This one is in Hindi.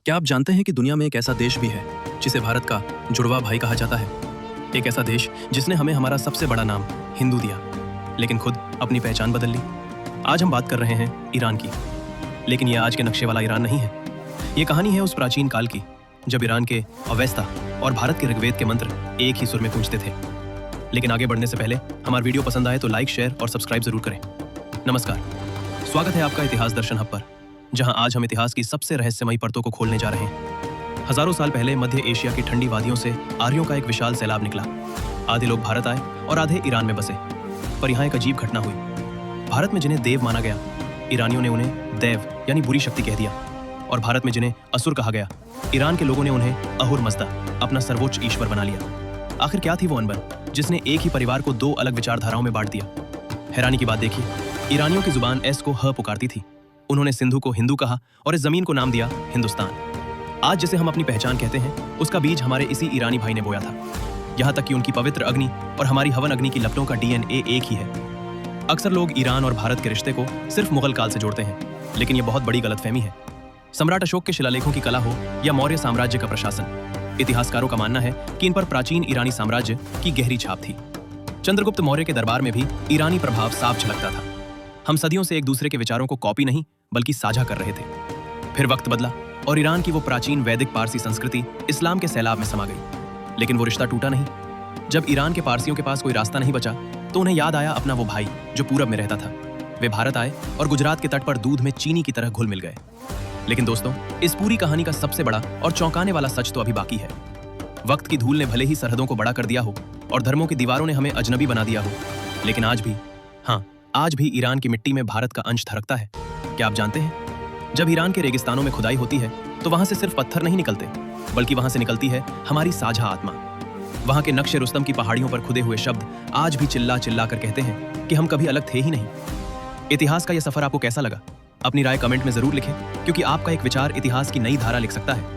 क्या आप जानते हैं कि दुनिया में एक ऐसा देश भी है जिसे भारत का जुड़वा भाई कहा जाता है? एक ऐसा देश जिसने हमें हमारा सबसे बड़ा नाम हिंदू दिया, लेकिन खुद अपनी पहचान बदल ली। आज हम बात कर रहे हैं ईरान की, लेकिन यह आज के नक्शे वाला ईरान नहीं है। ये कहानी है उस प्राचीन काल की जब ईरान के अवेस्ता और भारत के ऋग्वेद के मंत्र एक ही सुर में गूंजते थे। लेकिन आगे बढ़ने से पहले हमारा वीडियो पसंद आए तो लाइक, शेयर और सब्सक्राइब जरूर करें। नमस्कार, स्वागत है आपका इतिहास दर्शन हब पर, जहां आज हम इतिहास की सबसे रहस्यमयी परतों को खोलने जा रहे हैं। हजारों साल पहले मध्य एशिया की ठंडी वादियों से आर्यों का एक विशाल सैलाब निकला। आधे लोग भारत आए और आधे ईरान में बसे। पर यहाँ एक अजीब घटना हुई। भारत में जिन्हें देव माना गया, ईरानियों ने उन्हें दैव यानी बुरी शक्ति कह दिया, और भारत में जिन्हें असुर कहा गया, ईरान के लोगों ने उन्हें अहुर मज़दा अपना सर्वोच्च ईश्वर बना लिया। आखिर क्या थी वो अनबन जिसने एक ही परिवार को दो अलग विचारधाराओं में बांट दिया? हैरानी की बात देखिए, ईरानियों की जुबान एस को ह पुकारती थी। उन्होंने सिंधु को हिंदू कहा और इस जमीन को नाम दिया हिंदुस्तान। आज जिसे हम अपनी पहचान कहते हैं, उसका बीज हमारे इसी ईरानी भाई ने बोया था। यहाँ तक कि उनकी पवित्र अग्नि और हमारी हवन अग्नि की लपटों का डीएनए एक ही है। अक्सर लोग ईरान और भारत के रिश्ते को सिर्फ मुगल काल से जोड़ते हैं, लेकिन ये बहुत बड़ी गलतफहमी है। सम्राट अशोक के शिलालेखों की कला हो या मौर्य साम्राज्य का प्रशासन, इतिहासकारों का मानना है कि इन पर प्राचीन ईरानी साम्राज्य की गहरी छाप थी। चंद्रगुप्त मौर्य के दरबार में भी ईरानी प्रभाव साफ झलकता था। हम सदियों से एक दूसरे के विचारों को कॉपी नहीं बल्कि साझा कर रहे थे। फिर वक्त बदला और ईरान की वो प्राचीन वैदिक पारसी संस्कृति इस्लाम के सैलाब में समा गई, लेकिन वो रिश्ता टूटा नहीं। जब ईरान के पारसियों के पास कोई रास्ता नहीं बचा तो उन्हें याद आया अपना वो भाई जो पूरब में रहता था। वे भारत आए और गुजरात के तट पर दूध में चीनी की तरह घुल मिल गए। लेकिन दोस्तों, इस पूरी कहानी का सबसे बड़ा और चौंकाने वाला सच तो अभी बाकी है। वक्त की धूल ने भले ही सरहदों को बड़ा कर दिया हो और धर्मों की दीवारों ने हमें अजनबी बना दिया हो, लेकिन आज भी ईरान की मिट्टी में भारत का अंश धड़कता है। क्या आप जानते हैं, जब ईरान के रेगिस्तानों में खुदाई होती है तो वहां से सिर्फ पत्थर नहीं निकलते, बल्कि वहां से निकलती है हमारी साझा आत्मा। वहां के नक्शे रुस्तम की पहाड़ियों पर खुदे हुए शब्द आज भी चिल्ला चिल्ला कर कहते हैं कि हम कभी अलग थे ही नहीं। इतिहास का यह सफर आपको कैसा लगा? अपनी राय कमेंट में जरूर लिखें, क्योंकि आपका एक विचार इतिहास की नई धारा लिख सकता है।